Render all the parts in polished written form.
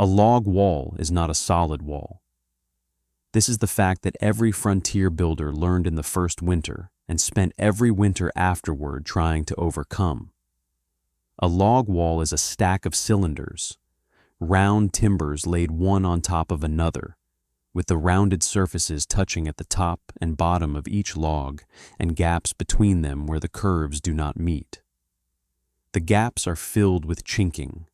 A log wall is not a solid wall. This is the fact that every frontier builder learned in the first winter and spent every winter afterward trying to overcome. A log wall is a stack of cylinders, round timbers laid one on top of another, with the rounded surfaces touching at the top and bottom of each log and gaps between them where the curves do not meet. The gaps are filled with chinking,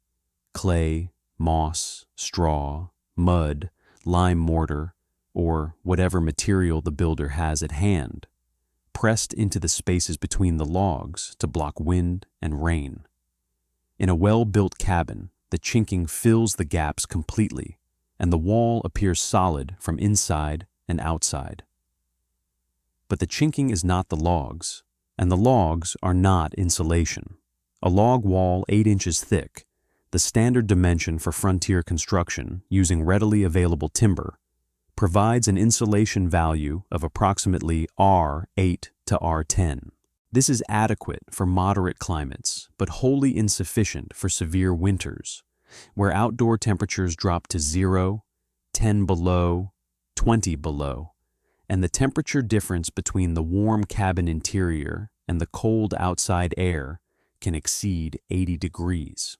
clay, moss, straw, mud, lime mortar, or whatever material the builder has at hand, pressed into the spaces between the logs to block wind and rain. In a well-built cabin, the chinking fills the gaps completely, and the wall appears solid from inside and outside. But the chinking is not the logs, and the logs are not insulation. A log wall 8 inches thick, the standard dimension for frontier construction using readily available timber, provides an insulation value of approximately R8 to R10. This is adequate for moderate climates, but wholly insufficient for severe winters, where outdoor temperatures drop to 0, 10 below, 20 below, and the temperature difference between the warm cabin interior and the cold outside air can exceed 80 degrees.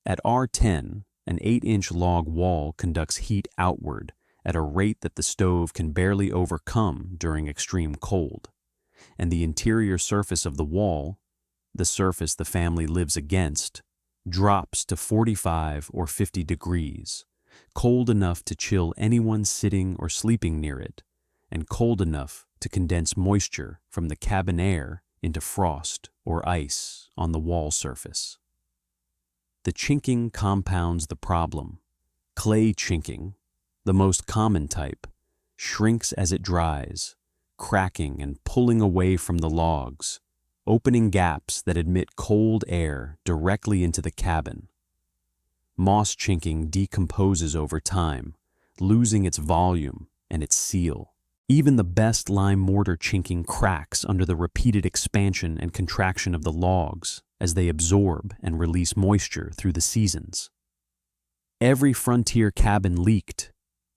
At R10, an 8-inch log wall conducts heat outward at a rate that the stove can barely overcome during extreme cold, and the interior surface of the wall, the surface the family lives against, drops to 45 or 50 degrees, cold enough to chill anyone sitting or sleeping near it, and cold enough to condense moisture from the cabin air into frost or ice on the wall surface. The chinking compounds the problem. Clay chinking, the most common type, shrinks as it dries, cracking and pulling away from the logs, opening gaps that admit cold air directly into the cabin. Moss chinking decomposes over time, losing its volume and its seal. Even the best lime mortar chinking cracks under the repeated expansion and contraction of the logs as they absorb and release moisture through the seasons. Every frontier cabin leaked.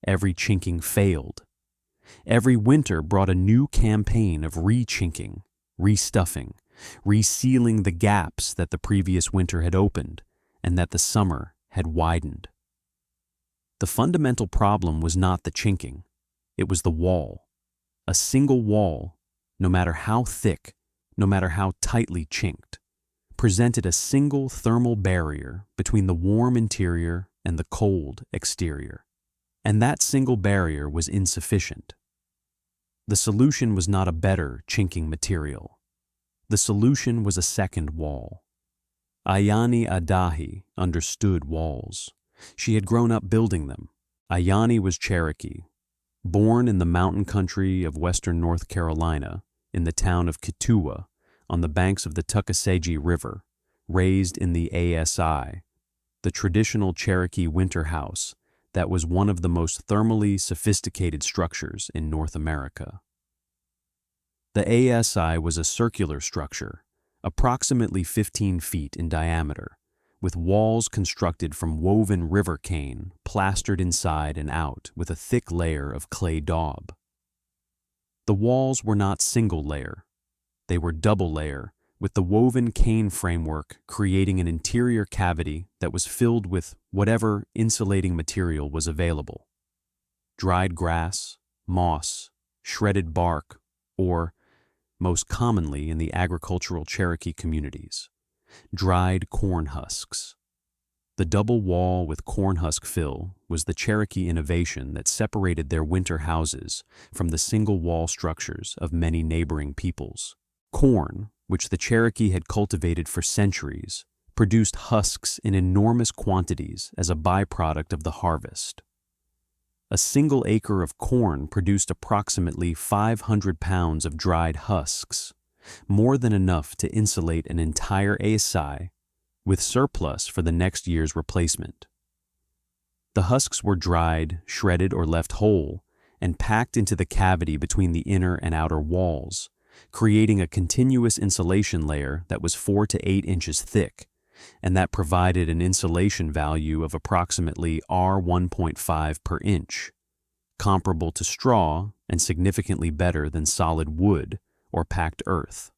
Every chinking failed. Every winter brought a new campaign of re-chinking, restuffing, resealing the gaps that the previous winter had opened and that the summer had widened. The fundamental problem was not the chinking. It was the wall. A single wall, no matter how thick, no matter how tightly chinked, presented a single thermal barrier between the warm interior and the cold exterior. And that single barrier was insufficient. The solution was not a better chinking material. The solution was a second wall. Ayani Adahi understood walls. She had grown up building them. Ayani was Cherokee, born in the mountain country of western North Carolina, in the town of Kituwa, on the banks of the Tuckasegee River, raised in the ASI, the traditional Cherokee winter house that was one of the most thermally sophisticated structures in North America. The ASI was a circular structure, approximately 15 feet in diameter, with walls constructed from woven river cane plastered inside and out with a thick layer of clay daub. The walls were not single layer. They were double layer, with the woven cane framework creating an interior cavity that was filled with whatever insulating material was available. Dried grass, moss, shredded bark, or, most commonly in the agricultural Cherokee communities, dried corn husks. The double wall with corn husk fill was the Cherokee innovation that separated their winter houses from the single wall structures of many neighboring peoples. Corn, which the Cherokee had cultivated for centuries, produced husks in enormous quantities as a byproduct of the harvest. A single acre of corn produced approximately 500 pounds of dried husks, more than enough to insulate an entire ASI, with surplus for the next year's replacement. The husks were dried, shredded, or left whole, and packed into the cavity between the inner and outer walls, creating a continuous insulation layer that was 4 to 8 inches thick, and that provided an insulation value of approximately R1.5 per inch, comparable to straw and significantly better than solid wood or packed earth.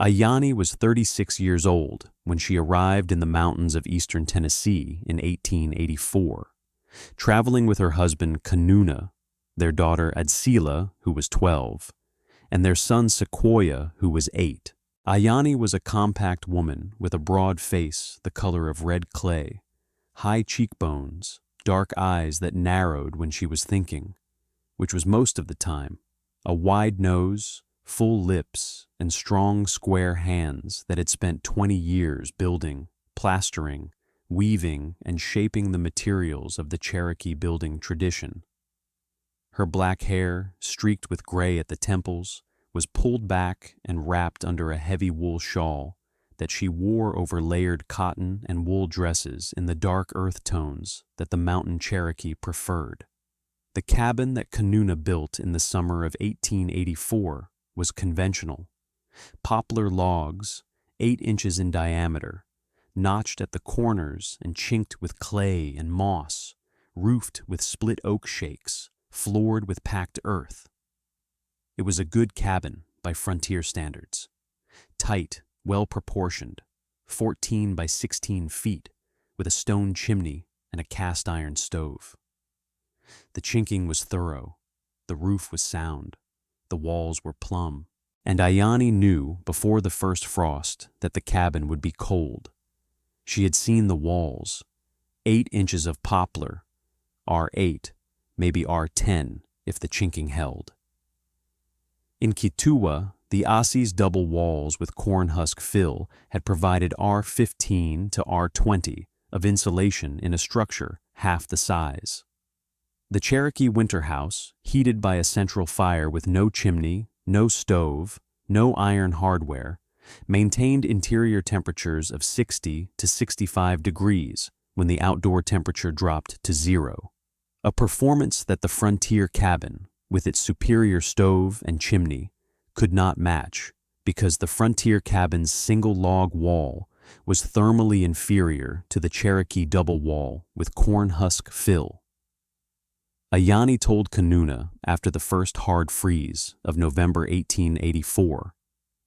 Ayani was 36 years old when she arrived in the mountains of eastern Tennessee in 1884, traveling with her husband Kanuna, their daughter Adsila, who was 12, and their son Sequoia, who was 8. Ayani was a compact woman with a broad face the color of red clay, high cheekbones, dark eyes that narrowed when she was thinking, which was most of the time, a wide nose, full lips, and strong square hands that had spent 20 years building, plastering, weaving, and shaping the materials of the Cherokee building tradition. Her black hair, streaked with gray at the temples, was pulled back and wrapped under a heavy wool shawl that she wore over layered cotton and wool dresses in the dark earth tones that the mountain Cherokee preferred. The cabin that Kanuna built in the summer of 1884 was conventional. Poplar logs, 8 inches in diameter, notched at the corners and chinked with clay and moss, roofed with split oak shakes, floored with packed earth. It was a good cabin by frontier standards. Tight, well-proportioned, 14 by 16 feet, with a stone chimney and a cast-iron stove. The chinking was thorough, the roof was sound, the walls were plumb, and Ayani knew before the first frost that the cabin would be cold. She had seen the walls, 8 inches of poplar, R8, maybe R10 if the chinking held. In Kituwa, the Aussie's double walls with corn-husk fill had provided R15 to R20 of insulation in a structure half the size. The Cherokee winter house, heated by a central fire with no chimney, no stove, no iron hardware, maintained interior temperatures of 60 to 65 degrees when the outdoor temperature dropped to 0, a performance that the frontier cabin, with its superior stove and chimney, could not match because the frontier cabin's single log wall was thermally inferior to the Cherokee double wall with corn-husk fill. Ayani told Kanuna after the first hard freeze of November 1884,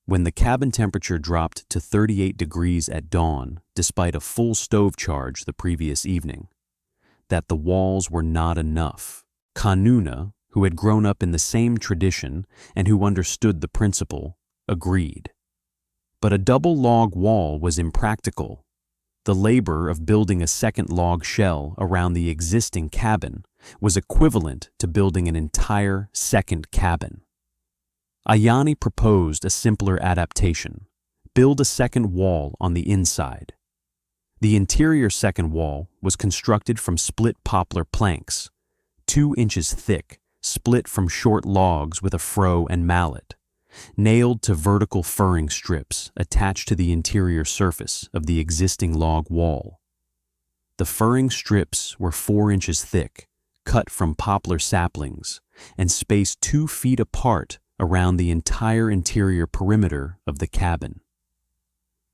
when the cabin temperature dropped to 38 degrees at dawn despite a full stove charge the previous evening, that the walls were not enough. Kanuna, who had grown up in the same tradition and who understood the principle, agreed. But a double log wall was impractical. The labor of building a second log shell around the existing cabin was equivalent to building an entire second cabin. Ayani proposed a simpler adaptation: build a second wall on the inside. The interior second wall was constructed from split poplar planks, 2 inches thick, split from short logs with a froe and mallet, nailed to vertical furring strips attached to the interior surface of the existing log wall. The furring strips were 4 inches thick, cut from poplar saplings, and spaced 2 feet apart around the entire interior perimeter of the cabin.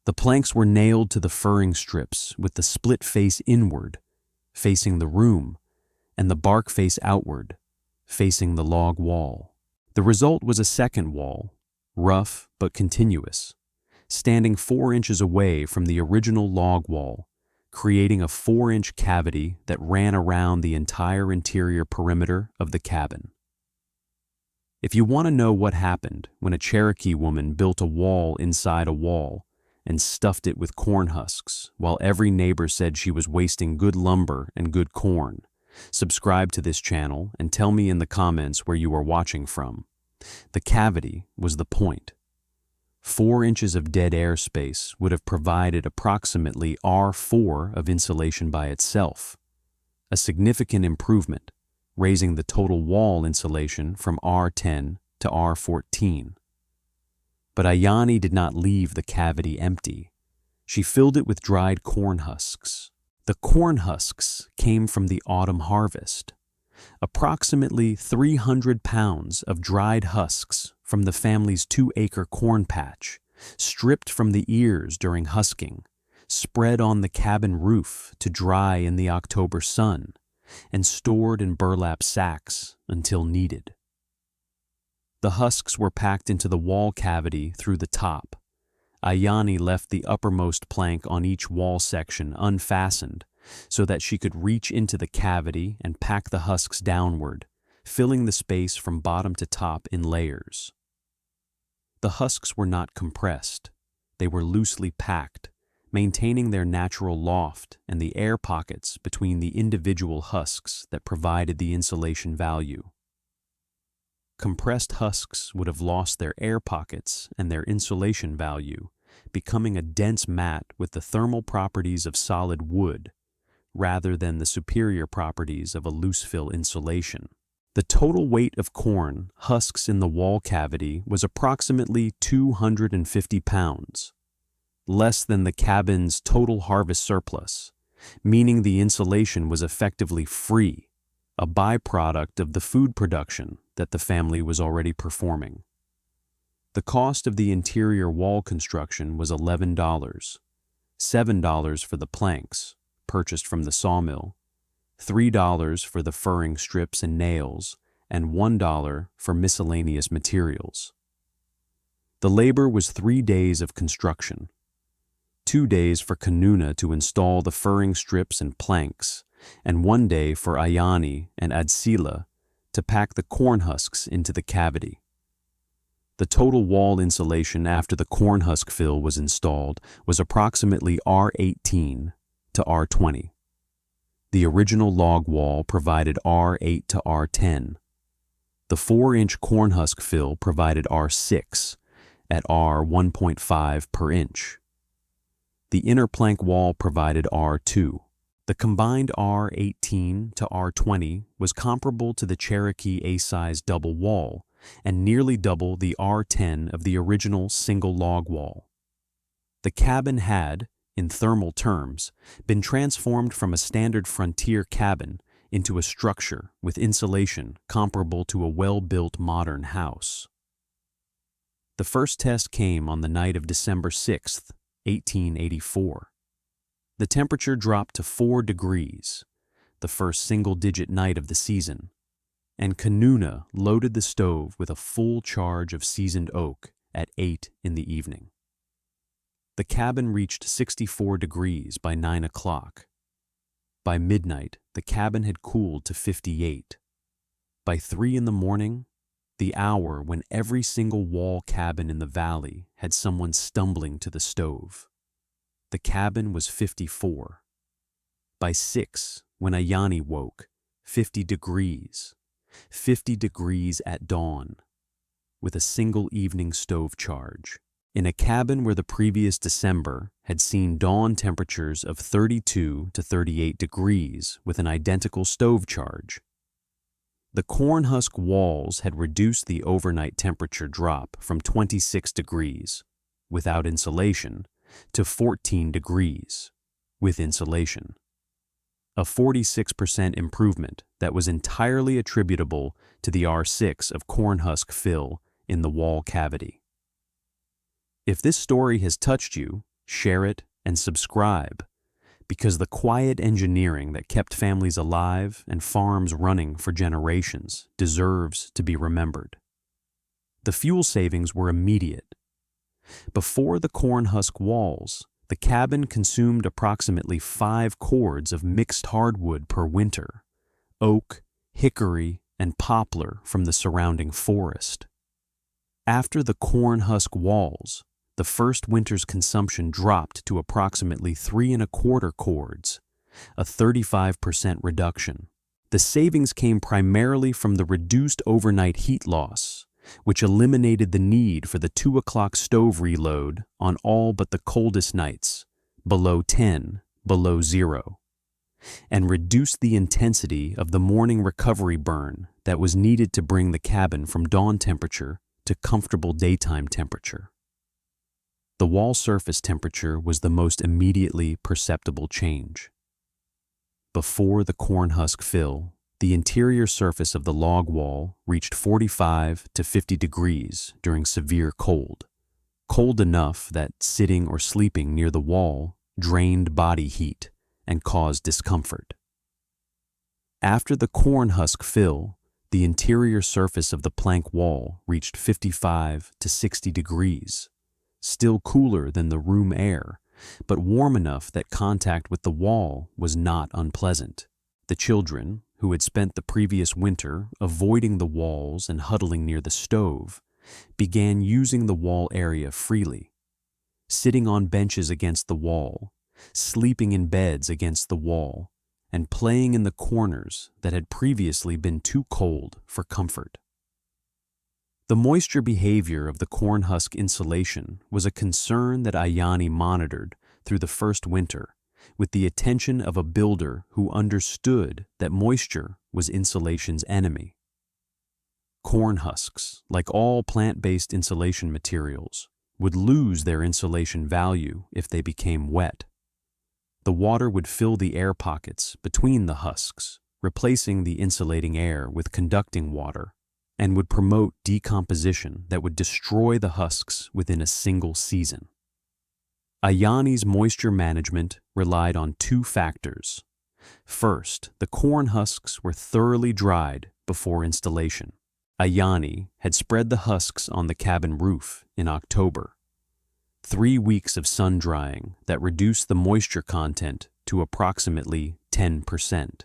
The planks were nailed to the furring strips with the split face inward, facing the room, and the bark face outward, facing the log wall. The result was a second wall, rough but continuous, standing 4 inches away from the original log wall, creating a 4-inch cavity that ran around the entire interior perimeter of the cabin. If you want to know what happened when a Cherokee woman built a wall inside a wall and stuffed it with corn husks while every neighbor said she was wasting good lumber and good corn, subscribe to this channel and tell me in the comments where you are watching from. The cavity was the point. 4 inches of dead air space would have provided approximately R4 of insulation by itself, a significant improvement, raising the total wall insulation from R10 to R14. But Ayani did not leave the cavity empty. She filled it with dried corn husks. The corn husks came from the autumn harvest. Approximately 300 pounds of dried husks from the family's 2-acre corn patch, stripped from the ears during husking, spread on the cabin roof to dry in the October sun, and stored in burlap sacks until needed. The husks were packed into the wall cavity through the top. Ayani left the uppermost plank on each wall section unfastened so that she could reach into the cavity and pack the husks downward, filling the space from bottom to top in layers. The husks were not compressed. They were loosely packed, maintaining their natural loft and the air pockets between the individual husks that provided the insulation value. Compressed husks would have lost their air pockets and their insulation value, becoming a dense mat with the thermal properties of solid wood, rather than the superior properties of a loose-fill insulation. The total weight of corn husks in the wall cavity was approximately 250 pounds, less than the cabin's total harvest surplus, meaning the insulation was effectively free, a byproduct of the food production that the family was already performing. The cost of the interior wall construction was $11, $7 for the planks, purchased from the sawmill, $3 for the furring strips and nails, and $1 for miscellaneous materials. The labor was 3 days of construction, 2 days for Kanuna to install the furring strips and planks, and 1 day for Ayani and Adsila to pack the corn husks into the cavity. The total wall insulation after the corn husk fill was installed was approximately R18 to R20. The original log wall provided R8 to R10. The 4-inch corn husk fill provided R6 at R1.5 per inch. The inner plank wall provided R2. The combined R18 to R20 was comparable to the Cherokee A-size double wall and nearly double the R10 of the original single log wall. The cabin had, in thermal terms, been transformed from a standard frontier cabin into a structure with insulation comparable to a well-built modern house. The first test came on the night of December 6, 1884. The temperature dropped to 4 degrees, the first single-digit night of the season, and Kanuna loaded the stove with a full charge of seasoned oak at 8 in the evening. The cabin reached 64 degrees by 9 o'clock. By midnight, the cabin had cooled to 58. By 3 in the morning, the hour when every single wall cabin in the valley had someone stumbling to the stove, the cabin was 54. By 6, when Ayani woke, 50 degrees at dawn, with a single evening stove charge, in a cabin where the previous December had seen dawn temperatures of 32 to 38 degrees with an identical stove charge. The corn husk walls had reduced the overnight temperature drop from 26 degrees, without insulation, to 14 degrees, with insulation. A 46% improvement that was entirely attributable to the R6 of corn husk fill in the wall cavity. If this story has touched you, share it and subscribe, because the quiet engineering that kept families alive and farms running for generations deserves to be remembered. The fuel savings were immediate. Before the corn husk walls, the cabin consumed approximately 5 cords of mixed hardwood per winter, oak, hickory, and poplar from the surrounding forest. After the corn husk walls, the first winter's consumption dropped to approximately 3 1/4 cords, a 35% reduction. The savings came primarily from the reduced overnight heat loss, which eliminated the need for the 2 o'clock stove reload on all but the coldest nights, below 10, below 0, and reduced the intensity of the morning recovery burn that was needed to bring the cabin from dawn temperature to comfortable daytime temperature. The wall surface temperature was the most immediately perceptible change. Before the corn husk fill, the interior surface of the log wall reached 45 to 50 degrees during severe cold, cold enough that sitting or sleeping near the wall drained body heat, and caused discomfort. After the corn husk fill, the interior surface of the plank wall reached 55 to 60 degrees, still cooler than the room air, but warm enough that contact with the wall was not unpleasant. The children, who had spent the previous winter avoiding the walls and huddling near the stove, began using the wall area freely, sitting on benches against the wall, sleeping in beds against the wall, and playing in the corners that had previously been too cold for comfort. The moisture behavior of the corn husk insulation was a concern that Ayani monitored through the first winter with the attention of a builder who understood that moisture was insulation's enemy. Corn husks, like all plant-based insulation materials, would lose their insulation value if they became wet. The water would fill the air pockets between the husks, replacing the insulating air with conducting water, and would promote decomposition that would destroy the husks within a single season. Ayani's moisture management relied on two factors. First, the corn husks were thoroughly dried before installation. Ayani had spread the husks on the cabin roof in October. 3 weeks of sun drying that reduced the moisture content to approximately 10%,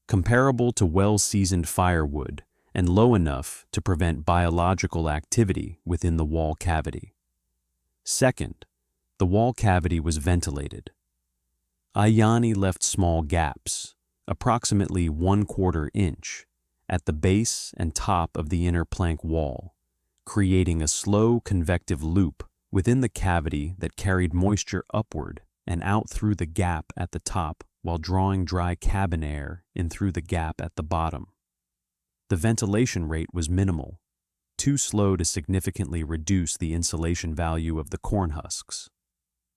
comparable to well-seasoned firewood and low enough to prevent biological activity within the wall cavity. Second, the wall cavity was ventilated. Ayani left small gaps, approximately 1/4 inch, at the base and top of the inner plank wall, creating a slow convective loop within the cavity that carried moisture upward and out through the gap at the top while drawing dry cabin air in through the gap at the bottom. The ventilation rate was minimal, too slow to significantly reduce the insulation value of the corn husks,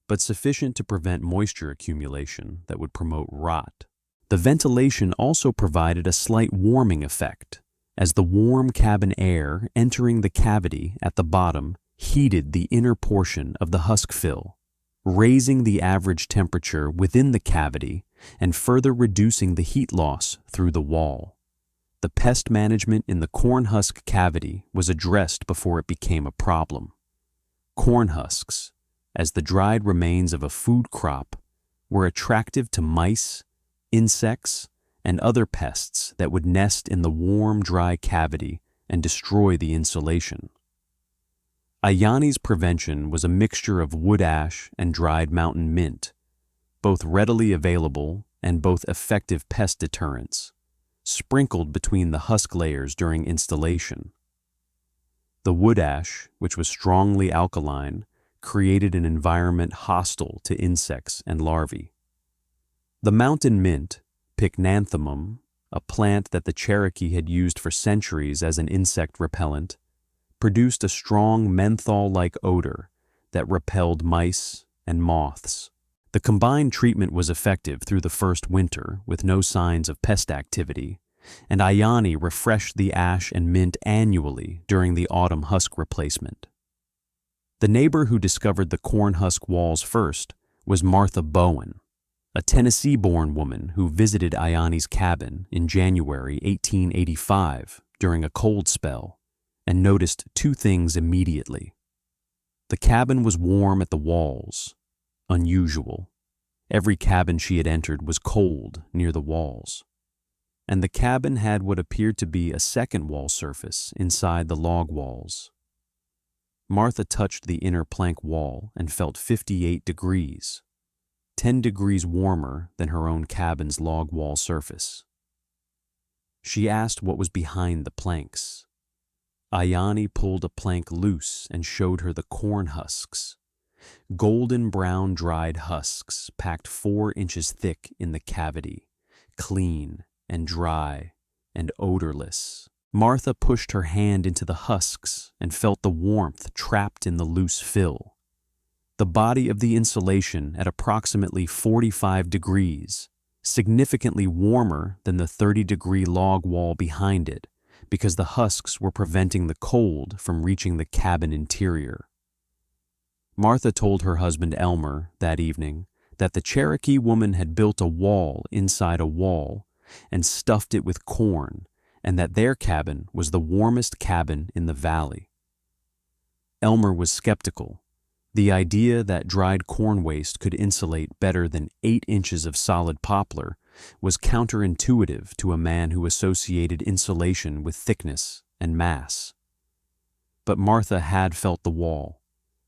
but sufficient to prevent moisture accumulation that would promote rot. The ventilation also provided a slight warming effect, as the warm cabin air entering the cavity at the bottom heated the inner portion of the husk fill, raising the average temperature within the cavity and further reducing the heat loss through the wall. The pest management in the corn husk cavity was addressed before it became a problem. Corn husks, as the dried remains of a food crop, were attractive to mice, insects, and other pests that would nest in the warm, dry cavity and destroy the insulation. Ayani's prevention was a mixture of wood ash and dried mountain mint, both readily available and both effective pest deterrents, sprinkled between the husk layers during installation. The wood ash, which was strongly alkaline, created an environment hostile to insects and larvae. The mountain mint, Pycnanthemum, a plant that the Cherokee had used for centuries as an insect repellent, produced a strong menthol-like odor that repelled mice and moths. The combined treatment was effective through the first winter with no signs of pest activity, and Ayani refreshed the ash and mint annually during the autumn husk replacement. The neighbor who discovered the corn husk walls first was Martha Bowen, a Tennessee-born woman who visited Ayani's cabin in January 1885 during a cold spell and noticed two things immediately. The cabin was warm at the walls, unusual. Every cabin she had entered was cold near the walls. And the cabin had what appeared to be a second wall surface inside the log walls. Martha touched the inner plank wall and felt 58 degrees, 10 degrees warmer than her own cabin's log wall surface. She asked what was behind the planks. Ayani pulled a plank loose and showed her the corn husks, golden brown dried husks packed 4 inches thick in the cavity, clean and dry and odorless. Martha pushed her hand into the husks and felt the warmth trapped in the loose fill. The body of the insulation at approximately 45 degrees, significantly warmer than the 30-degree log wall behind it, because the husks were preventing the cold from reaching the cabin interior. Martha told her husband Elmer that evening that the Cherokee woman had built a wall inside a wall and stuffed it with corn, and that their cabin was the warmest cabin in the valley. Elmer was skeptical. The idea that dried corn waste could insulate better than 8 inches of solid poplar was counterintuitive to a man who associated insulation with thickness and mass. But Martha had felt the wall.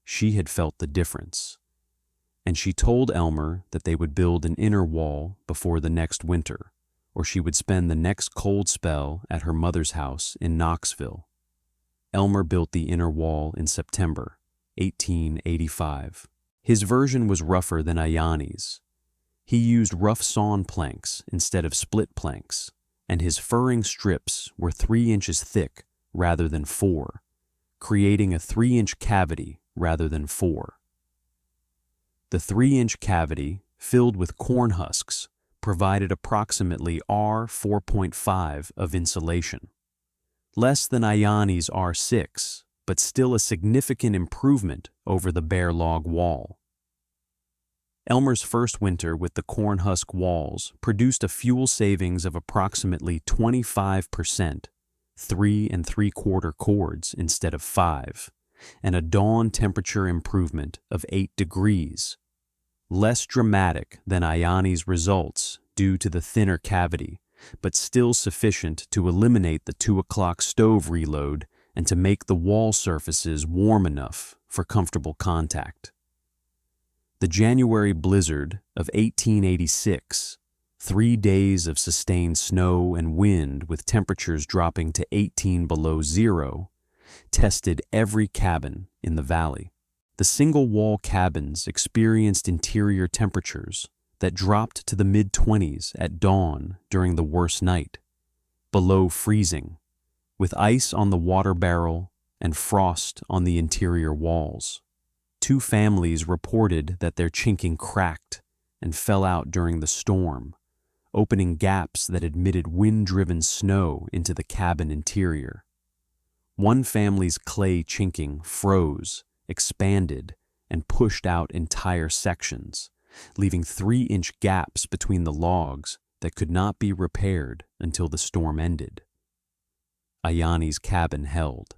She had felt the difference. And she told Elmer that they would build an inner wall before the next winter, or she would spend the next cold spell at her mother's house in Knoxville. Elmer built the inner wall in September 1885. His version was rougher than Ayani's. He used rough sawn planks instead of split planks, and his furring strips were 3 inches thick rather than 4, creating a 3-inch cavity rather than 4. The 3-inch cavity, filled with corn husks, provided approximately R4.5 of insulation. Less than Ayani's R6, but still a significant improvement over the bare log wall. Elmer's first winter with the corn husk walls produced a fuel savings of approximately 25%, 3 3/4 cords instead of 5, and a dawn temperature improvement of 8 degrees. Less dramatic than Ayani's results due to the thinner cavity, but still sufficient to eliminate the 2 o'clock stove reload and to make the wall surfaces warm enough for comfortable contact. The January blizzard of 1886, 3 days of sustained snow and wind with temperatures dropping to 18 below zero, tested every cabin in the valley. The single-wall cabins experienced interior temperatures that dropped to the mid-20s at dawn during the worst night, below freezing, with ice on the water barrel and frost on the interior walls. 2 families reported that their chinking cracked and fell out during the storm, opening gaps that admitted wind-driven snow into the cabin interior. One family's clay chinking froze, expanded, and pushed out entire sections, leaving 3-inch gaps between the logs that could not be repaired until the storm ended. Ayani's cabin held.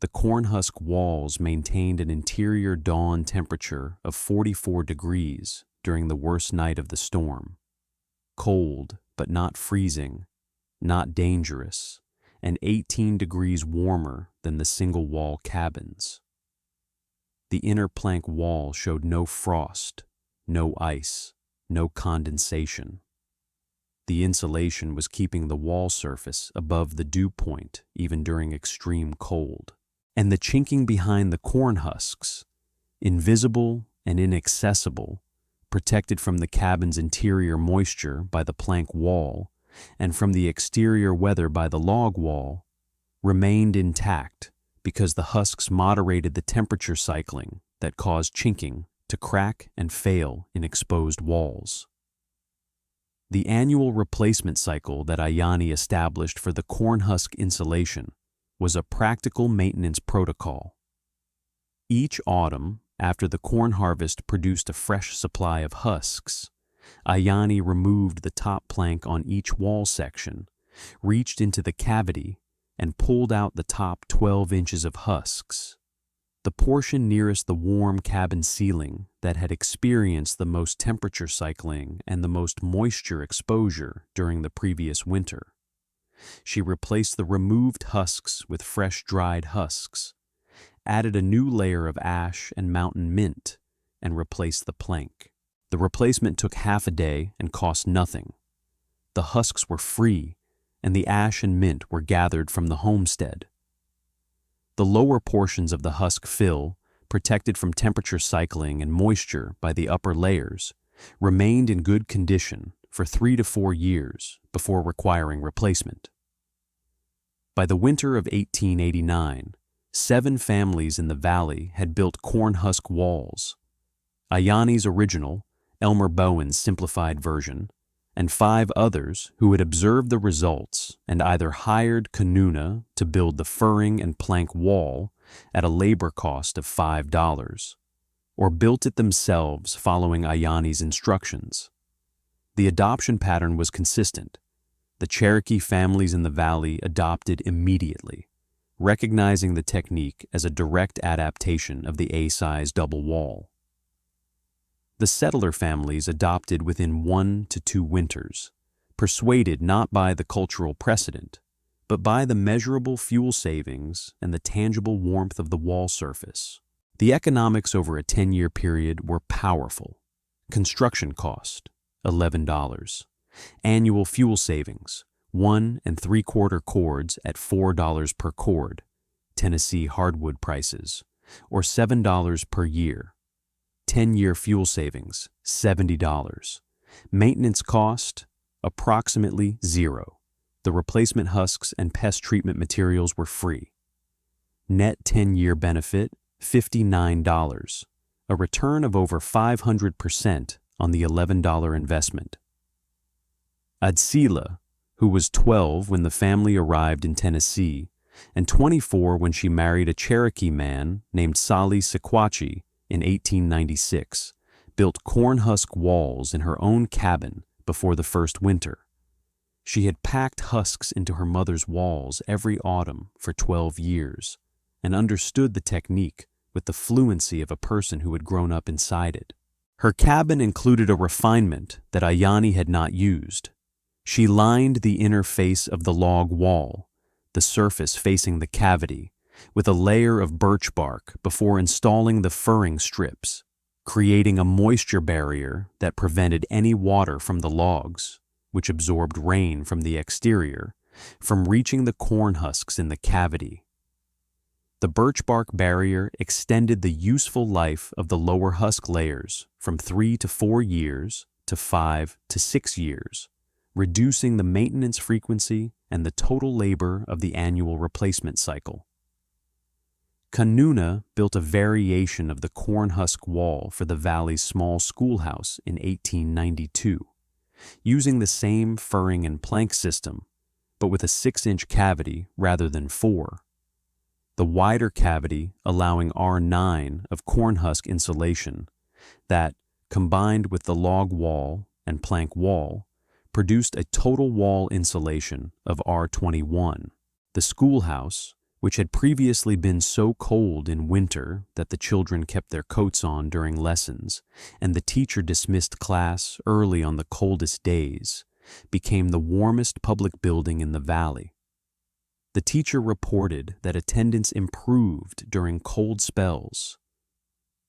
The corn husk walls maintained an interior dawn temperature of 44 degrees during the worst night of the storm. Cold, but not freezing, not dangerous, and 18 degrees warmer than the single-wall cabins. The inner plank wall showed no frost, no ice, no condensation. The insulation was keeping the wall surface above the dew point even during extreme cold. And the chinking behind the corn husks, invisible and inaccessible, protected from the cabin's interior moisture by the plank wall and from the exterior weather by the log wall, remained intact because the husks moderated the temperature cycling that caused chinking to crack and fail in exposed walls. The annual replacement cycle that Ayani established for the corn husk insulation was a practical maintenance protocol. Each autumn, after the corn harvest produced a fresh supply of husks, Ayani removed the top plank on each wall section, reached into the cavity, and pulled out the top 12 inches of husks. The portion nearest the warm cabin ceiling that had experienced the most temperature cycling and the most moisture exposure during the previous winter. She replaced the removed husks with fresh dried husks, added a new layer of ash and mountain mint, and replaced the plank. The replacement took half a day and cost nothing. The husks were free, and the ash and mint were gathered from the homestead. The lower portions of the husk fill, protected from temperature cycling and moisture by the upper layers, remained in good condition for 3 to 4 years before requiring replacement. By the winter of 1889, 7 families in the valley had built corn husk walls. Ayani's original, Elmer Bowen's simplified version, and 5 others who had observed the results and either hired Kanuna to build the furring and plank wall at a labor cost of $5, or built it themselves following Ayani's instructions. The adoption pattern was consistent. The Cherokee families in the valley adopted immediately, recognizing the technique as a direct adaptation of the A-size double wall. The settler families adopted within 1 to 2 winters, persuaded not by the cultural precedent, but by the measurable fuel savings and the tangible warmth of the wall surface. The economics over a 10-year period were powerful. Construction cost, $11. Annual fuel savings, 1 3/4 cords at $4 per cord, Tennessee hardwood prices, or $7 per year. 10-year fuel savings, $70. Maintenance cost, approximately $0. The replacement husks and pest treatment materials were free. Net 10-year benefit, $59, a return of over 500% on the $11 investment. Adsila, who was 12 when the family arrived in Tennessee and 24 when she married a Cherokee man named Sali Sequatchie in 1896, built corn-husk walls in her own cabin before the first winter. She had packed husks into her mother's walls every autumn for 12 years and understood the technique with the fluency of a person who had grown up inside it. Her cabin included a refinement that Ayani had not used. She lined the inner face of the log wall, the surface facing the cavity, with a layer of birch bark before installing the furring strips, creating a moisture barrier that prevented any water from the logs, which absorbed rain from the exterior, from reaching the corn husks in the cavity. The birch bark barrier extended the useful life of the lower husk layers from 3 to 4 years to 5 to 6 years, reducing the maintenance frequency and the total labor of the annual replacement cycle. Kanuna built a variation of the corn husk wall for the valley's small schoolhouse in 1892, using the same furring and plank system, but with a 6-inch cavity rather than 4. The wider cavity allowing R9 of corn husk insulation that, combined with the log wall and plank wall, produced a total wall insulation of R21. The schoolhouse, which had previously been so cold in winter that the children kept their coats on during lessons and the teacher dismissed class early on the coldest days, became the warmest public building in the valley. The teacher reported that attendance improved during cold spells.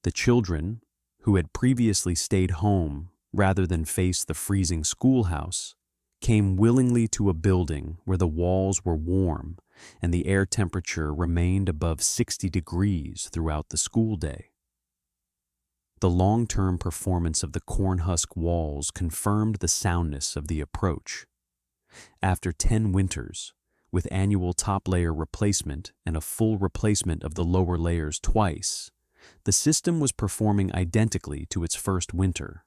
The children, who had previously stayed home rather than face the freezing schoolhouse, came willingly to a building where the walls were warm and the air temperature remained above 60 degrees throughout the school day. The long-term performance of the corn husk walls confirmed the soundness of the approach. After 10 winters, with annual top layer replacement and a full replacement of the lower layers twice, the system was performing identically to its first winter.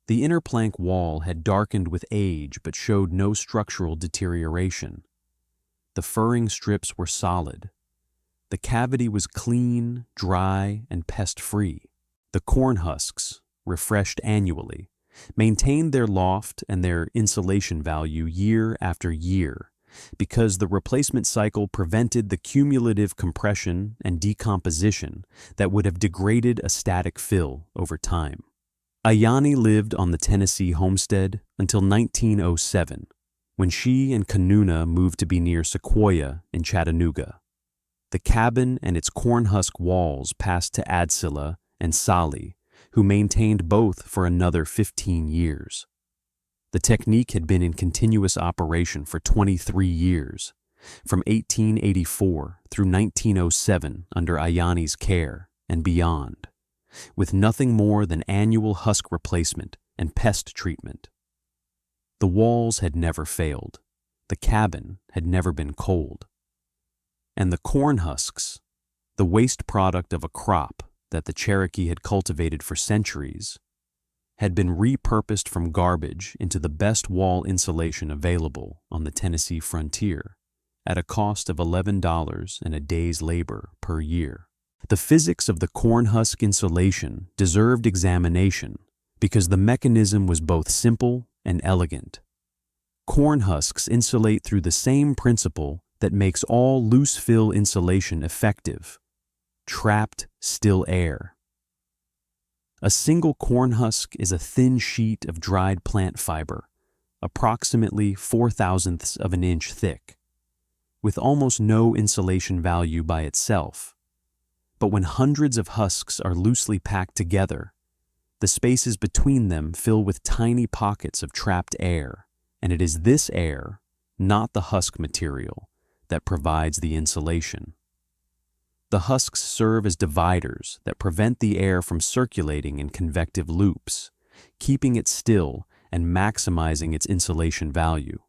The inner plank wall had darkened with age but showed no structural deterioration. The furring strips were solid. The cavity was clean, dry, and pest-free. The corn husks, refreshed annually, maintained their loft and their insulation value year after year because the replacement cycle prevented the cumulative compression and decomposition that would have degraded a static fill over time. Ayani lived on the Tennessee homestead until 1907, when she and Kanuna moved to be near Sequoia in Chattanooga. The cabin and its corn husk walls passed to Adsila and Sali, who maintained both for another 15 years. The technique had been in continuous operation for 23 years, from 1884 through 1907 under Ayani's care and beyond, with nothing more than annual husk replacement and pest treatment. The walls had never failed. The cabin had never been cold. And the corn husks, the waste product of a crop that the Cherokee had cultivated for centuries, had been repurposed from garbage into the best wall insulation available on the Tennessee frontier at a cost of $11 and a day's labor per year. The physics of the corn husk insulation deserved examination because the mechanism was both simple and elegant. Corn husks insulate through the same principle that makes all loose-fill insulation effective: trapped still air. A single corn husk is a thin sheet of dried plant fiber, approximately 0.004 of an inch thick, with almost no insulation value by itself. But when hundreds of husks are loosely packed together, the spaces between them fill with tiny pockets of trapped air, and it is this air, not the husk material, that provides the insulation. The husks serve as dividers that prevent the air from circulating in convective loops, keeping it still and maximizing its insulation value.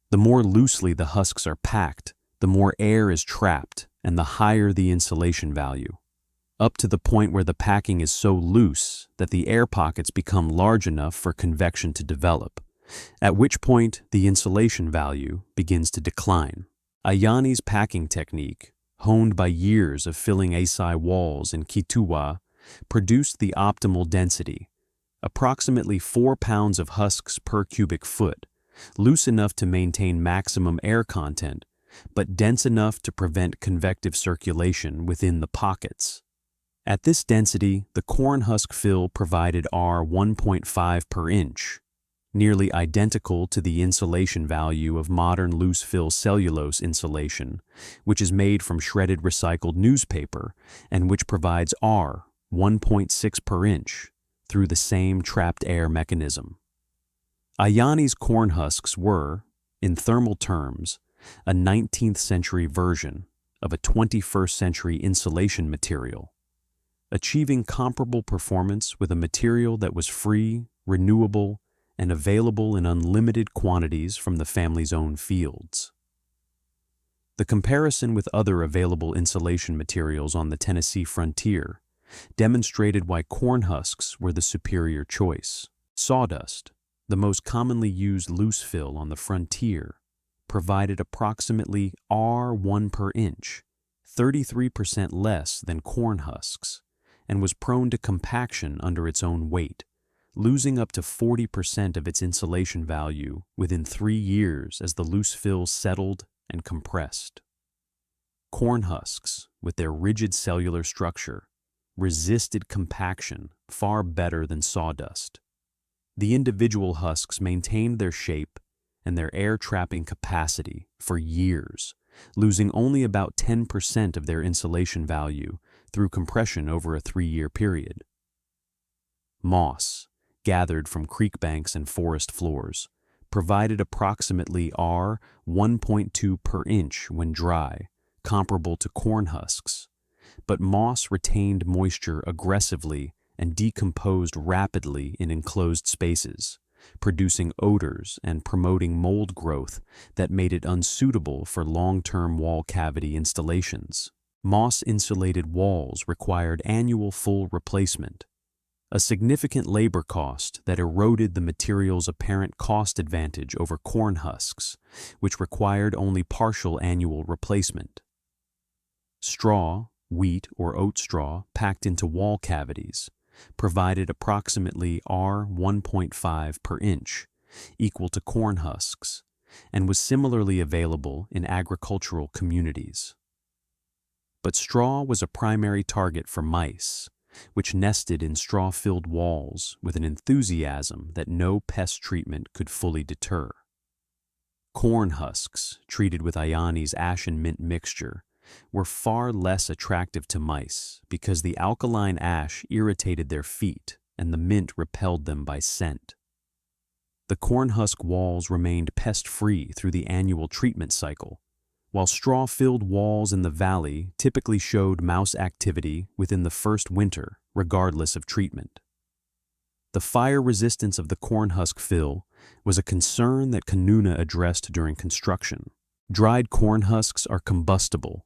The more loosely the husks are packed, the more air is trapped and the higher the insulation value, up to the point where the packing is so loose that the air pockets become large enough for convection to develop, at which point the insulation value begins to decline. Ayani's packing technique, honed by years of filling Asai walls in Kituwa, produced the optimal density, approximately 4 pounds of husks per cubic foot, loose enough to maintain maximum air content, but dense enough to prevent convective circulation within the pockets. At this density, the corn husk fill provided R 1.5 per inch, nearly identical to the insulation value of modern loose-fill cellulose insulation, which is made from shredded recycled newspaper and which provides R 1.6 per inch through the same trapped air mechanism. Ayani's corn husks were, in thermal terms, a 19th century version of a 21st century insulation material, achieving comparable performance with a material that was free, renewable, and available in unlimited quantities from the family's own fields. The comparison with other available insulation materials on the Tennessee frontier demonstrated why corn husks were the superior choice. Sawdust, the most commonly used loose fill on the frontier, provided approximately R1 per inch, 33% less than corn husks, and was prone to compaction under its own weight, losing up to 40% of its insulation value within 3 years as the loose fill settled and compressed. Corn husks, with their rigid cellular structure, resisted compaction far better than sawdust. The individual husks maintained their shape and their air-trapping capacity for years, losing only about 10% of their insulation value through compression over a 3-year period. Moss, gathered from creek banks and forest floors, provided approximately R 1.2 per inch when dry, comparable to corn husks, but moss retained moisture aggressively and decomposed rapidly in enclosed spaces, producing odors and promoting mold growth that made it unsuitable for long-term wall cavity installations. Moss-insulated walls required annual full replacement, a significant labor cost that eroded the material's apparent cost advantage over corn husks, which required only partial annual replacement. Straw, wheat or oat straw packed into wall cavities provided approximately R 1.5 per inch, equal to corn husks, and was similarly available in agricultural communities. But straw was a primary target for mice, which nested in straw-filled walls with an enthusiasm that no pest treatment could fully deter. Corn husks, treated with Ayani's ash and mint mixture, were far less attractive to mice because the alkaline ash irritated their feet and the mint repelled them by scent. The corn husk walls remained pest-free through the annual treatment cycle, while straw-filled walls in the valley typically showed mouse activity within the first winter, regardless of treatment. The fire resistance of the corn husk fill was a concern that Kanuna addressed during construction. Dried corn husks are combustible.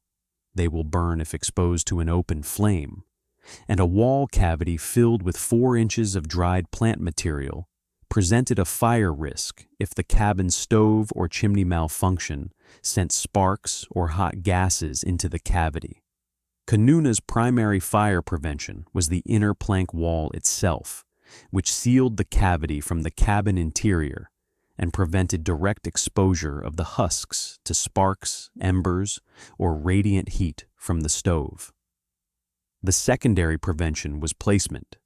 They will burn if exposed to an open flame, and a wall cavity filled with 4 inches of dried plant material presented a fire risk if the cabin stove or chimney malfunction sent sparks or hot gases into the cavity. Kanuna's primary fire prevention was the inner plank wall itself, which sealed the cavity from the cabin interior and prevented direct exposure of the husks to sparks, embers, or radiant heat from the stove. The secondary prevention was placement.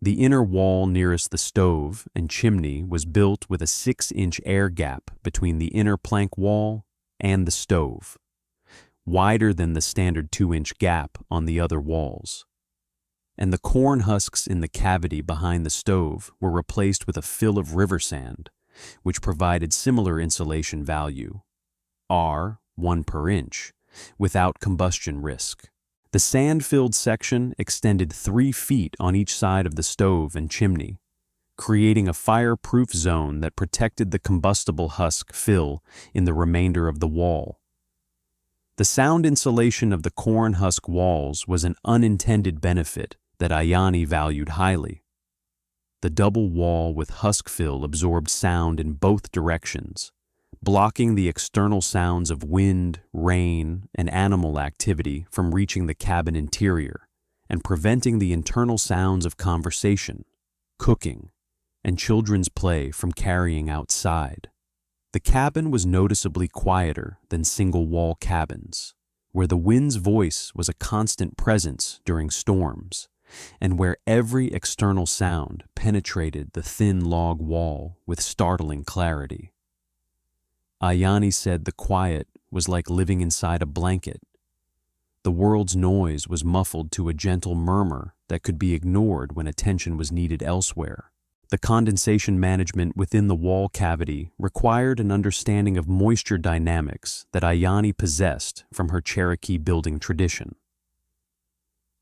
The inner wall nearest the stove and chimney was built with a 6-inch air gap between the inner plank wall and the stove, wider than the standard 2-inch gap on the other walls. And the corn husks in the cavity behind the stove were replaced with a fill of river sand, which provided similar insulation value, R 1 per inch, without combustion risk. The sand-filled section extended 3 feet on each side of the stove and chimney, creating a fireproof zone that protected the combustible husk fill in the remainder of the wall. The sound insulation of the corn husk walls was an unintended benefit that Ayani valued highly. The double wall with husk fill absorbed sound in both directions, blocking the external sounds of wind, rain, and animal activity from reaching the cabin interior, and preventing the internal sounds of conversation, cooking, and children's play from carrying outside. The cabin was noticeably quieter than single-wall cabins, where the wind's voice was a constant presence during storms, and where every external sound penetrated the thin log wall with startling clarity. Ayani said the quiet was like living inside a blanket. The world's noise was muffled to a gentle murmur that could be ignored when attention was needed elsewhere. The condensation management within the wall cavity required an understanding of moisture dynamics that Ayani possessed from her Cherokee building tradition.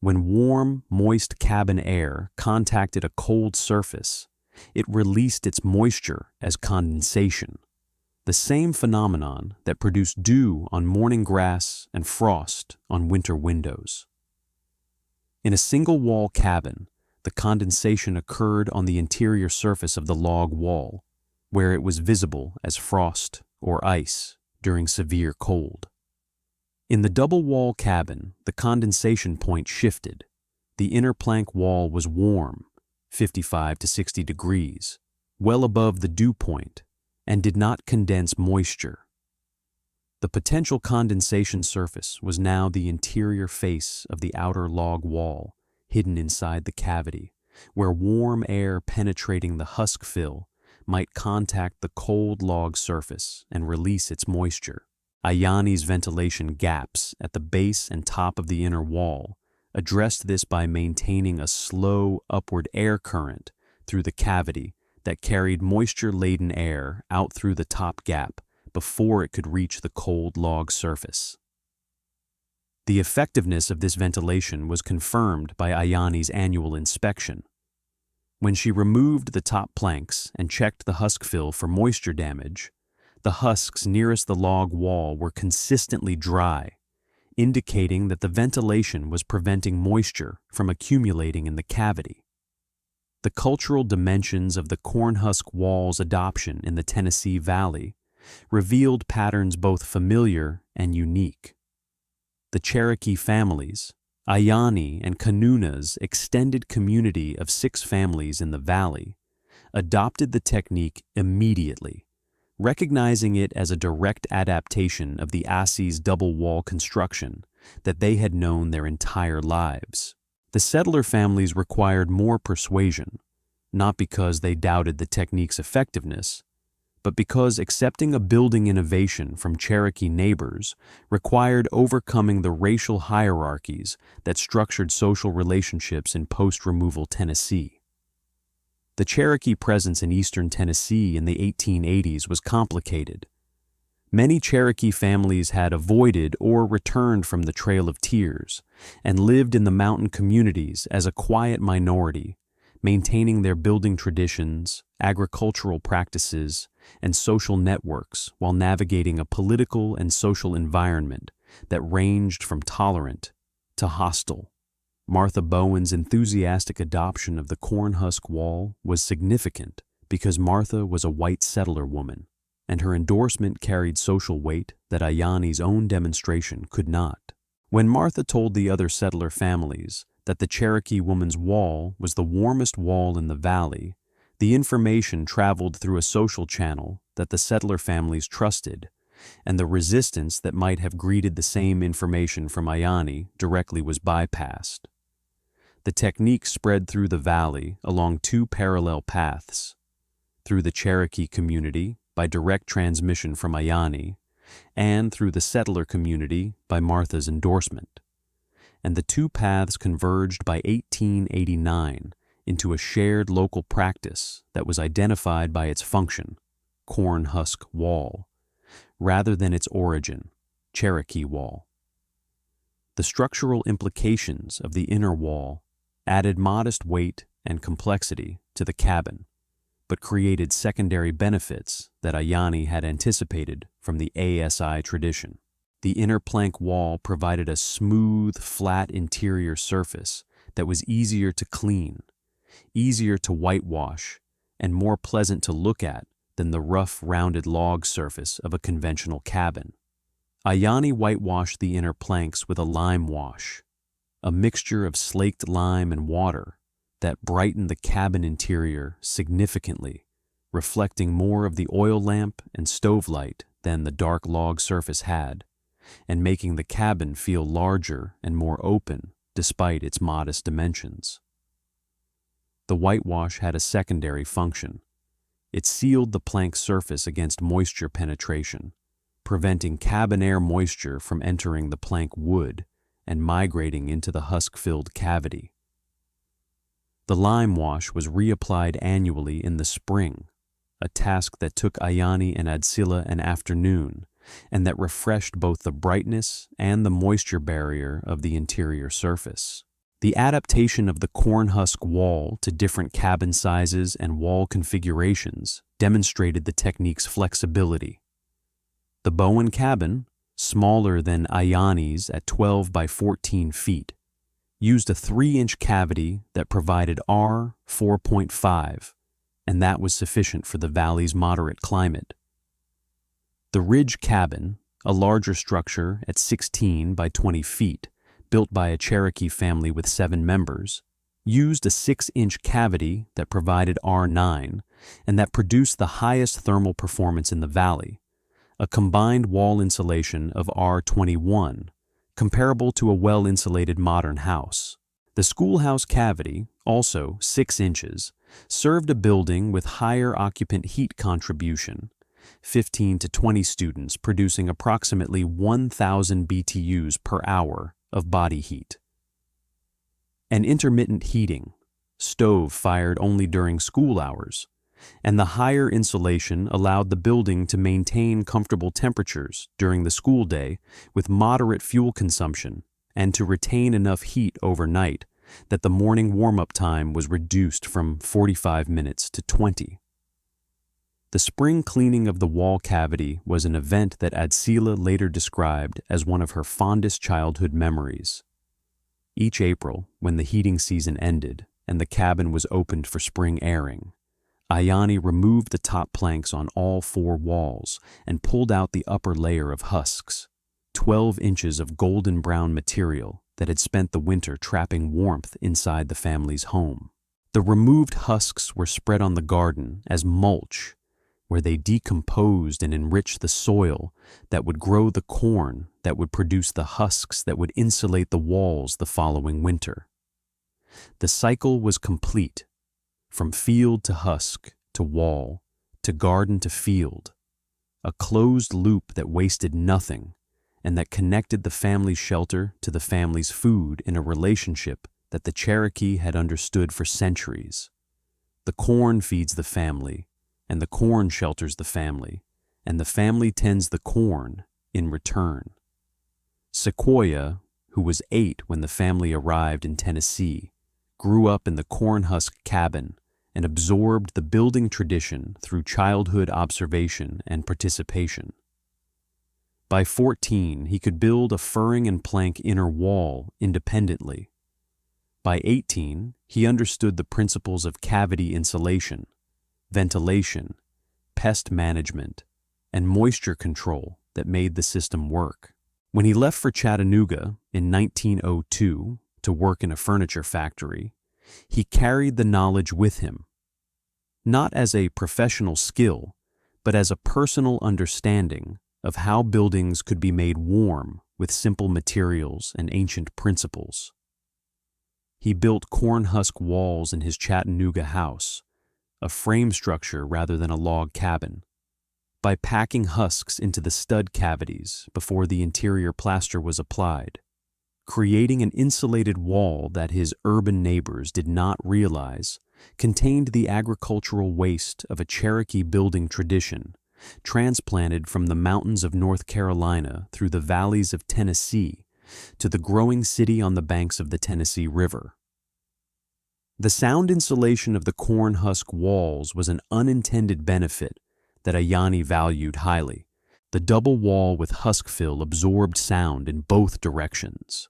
When warm, moist cabin air contacted a cold surface, it released its moisture as condensation, the same phenomenon that produced dew on morning grass and frost on winter windows. In a single-wall cabin, the condensation occurred on the interior surface of the log wall, where it was visible as frost or ice during severe cold. In the double-wall cabin, the condensation point shifted. The inner plank wall was warm, 55 to 60 degrees, well above the dew point, and did not condense moisture. The potential condensation surface was now the interior face of the outer log wall, hidden inside the cavity, where warm air penetrating the husk fill might contact the cold log surface and release its moisture. Ayani's ventilation gaps at the base and top of the inner wall addressed this by maintaining a slow upward air current through the cavity that carried moisture-laden air out through the top gap before it could reach the cold log surface. The effectiveness of this ventilation was confirmed by Ayani's annual inspection. When she removed the top planks and checked the husk fill for moisture damage, the husks nearest the log wall were consistently dry, indicating that the ventilation was preventing moisture from accumulating in the cavity. The cultural dimensions of the corn-husk wall's adoption in the Tennessee Valley revealed patterns both familiar and unique. The Cherokee families, Ayani and Kanuna's extended community of 6 families in the valley, adopted the technique immediately, recognizing it as a direct adaptation of the Assie's double wall construction that they had known their entire lives. The settler families required more persuasion, not because they doubted the technique's effectiveness, but because accepting a building innovation from Cherokee neighbors required overcoming the racial hierarchies that structured social relationships in post-removal Tennessee. The Cherokee presence in eastern Tennessee in the 1880s was complicated. Many Cherokee families had avoided or returned from the Trail of Tears and lived in the mountain communities as a quiet minority, maintaining their building traditions, agricultural practices, and social networks while navigating a political and social environment that ranged from tolerant to hostile. Martha Bowen's enthusiastic adoption of the corn-husk wall was significant because Martha was a white settler woman, and her endorsement carried social weight that Ayani's own demonstration could not. When Martha told the other settler families that the Cherokee woman's wall was the warmest wall in the valley, the information traveled through a social channel that the settler families trusted, and the resistance that might have greeted the same information from Ayani directly was bypassed. The technique spread through the valley along two parallel paths: through the Cherokee community by direct transmission from Ayani, and through the settler community by Martha's endorsement. And the two paths converged by 1889 into a shared local practice that was identified by its function, corn-husk wall, rather than its origin, Cherokee wall. The structural implications of the inner wall added modest weight and complexity to the cabin, but created secondary benefits that Ayani had anticipated from the ASI tradition. The inner plank wall provided a smooth, flat interior surface that was easier to clean, easier to whitewash, and more pleasant to look at than the rough, rounded log surface of a conventional cabin. Ayani whitewashed the inner planks with a lime wash, a mixture of slaked lime and water that brightened the cabin interior significantly, reflecting more of the oil lamp and stove light than the dark log surface had, and making the cabin feel larger and more open despite its modest dimensions. The whitewash had a secondary function. It sealed the plank surface against moisture penetration, preventing cabin air moisture from entering the plank wood and migrating into the husk-filled cavity. The lime wash was reapplied annually in the spring, a task that took Ayani and Adsila an afternoon, and that refreshed both the brightness and the moisture barrier of the interior surface. The adaptation of the corn-husk wall to different cabin sizes and wall configurations demonstrated the technique's flexibility. The Bowen cabin, smaller than Ayani's at 12 by 14 feet, used a 3-inch cavity that provided R 4.5, and that was sufficient for the valley's moderate climate. The Ridge cabin, a larger structure at 16 by 20 feet, built by a Cherokee family with 7 members, used a 6-inch cavity that provided R9 and that produced the highest thermal performance in the valley, a combined wall insulation of R21, comparable to a well-insulated modern house. The schoolhouse cavity, also 6 inches, served a building with higher occupant heat contribution, 15 to 20 students producing approximately 1,000 BTUs per hour of body heat. An intermittent heating, stove fired only during school hours, and the higher insulation allowed the building to maintain comfortable temperatures during the school day with moderate fuel consumption and to retain enough heat overnight that the morning warm-up time was reduced from 45 minutes to 20. The spring cleaning of the wall cavity was an event that Adsila later described as one of her fondest childhood memories. Each April, when the heating season ended and the cabin was opened for spring airing, Ayani removed the top planks on all 4 walls and pulled out the upper layer of husks, 12 inches of golden brown material that had spent the winter trapping warmth inside the family's home. The removed husks were spread on the garden as mulch, where they decomposed and enriched the soil that would grow the corn that would produce the husks that would insulate the walls the following winter. The cycle was complete, from field to husk to wall to garden to field, a closed loop that wasted nothing and that connected the family's shelter to the family's food in a relationship that the Cherokee had understood for centuries. The corn feeds the family, and the corn shelters the family, and the family tends the corn in return. Sequoia, who was 8 when the family arrived in Tennessee, grew up in the corn-husk cabin and absorbed the building tradition through childhood observation and participation. By 14, he could build a furring and plank inner wall independently. By 18, he understood the principles of cavity insulation, ventilation, pest management, and moisture control that made the system work. When he left for Chattanooga in 1902 to work in a furniture factory, he carried the knowledge with him, not as a professional skill, but as a personal understanding of how buildings could be made warm with simple materials and ancient principles. He built corn-husk walls in his Chattanooga house, a frame structure rather than a log cabin, by packing husks into the stud cavities before the interior plaster was applied, creating an insulated wall that his urban neighbors did not realize contained the agricultural waste of a Cherokee building tradition transplanted from the mountains of North Carolina through the valleys of Tennessee to the growing city on the banks of the Tennessee River. The sound insulation of the corn-husk walls was an unintended benefit that Ayani valued highly. The double wall with husk fill absorbed sound in both directions,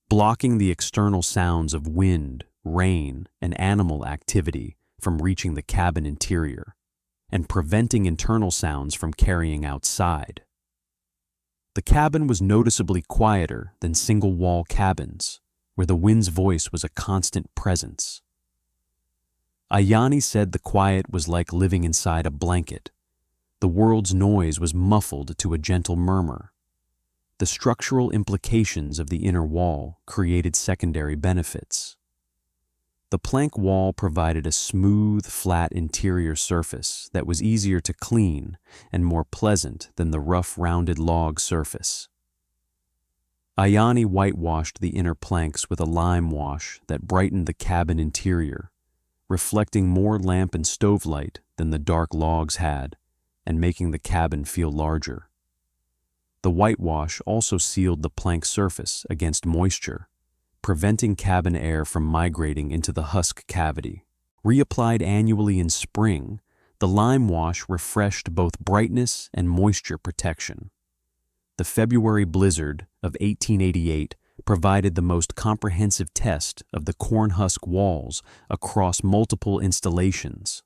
blocking the external sounds of wind, rain, and animal activity from reaching the cabin interior, and preventing internal sounds from carrying outside. The cabin was noticeably quieter than single-wall cabins, where the wind's voice was a constant presence. Ayani said the quiet was like living inside a blanket. The world's noise was muffled to a gentle murmur. The structural implications of the inner wall created secondary benefits. The plank wall provided a smooth, flat interior surface that was easier to clean and more pleasant than the rough, rounded log surface. Ayani whitewashed the inner planks with a lime wash that brightened the cabin interior, reflecting more lamp and stove light than the dark logs had, and making the cabin feel larger. The whitewash also sealed the plank surface against moisture, preventing cabin air from migrating into the husk cavity. Reapplied annually in spring, the lime wash refreshed both brightness and moisture protection. The February blizzard of 1888 provided the most comprehensive test of the corn-husk walls across multiple installations.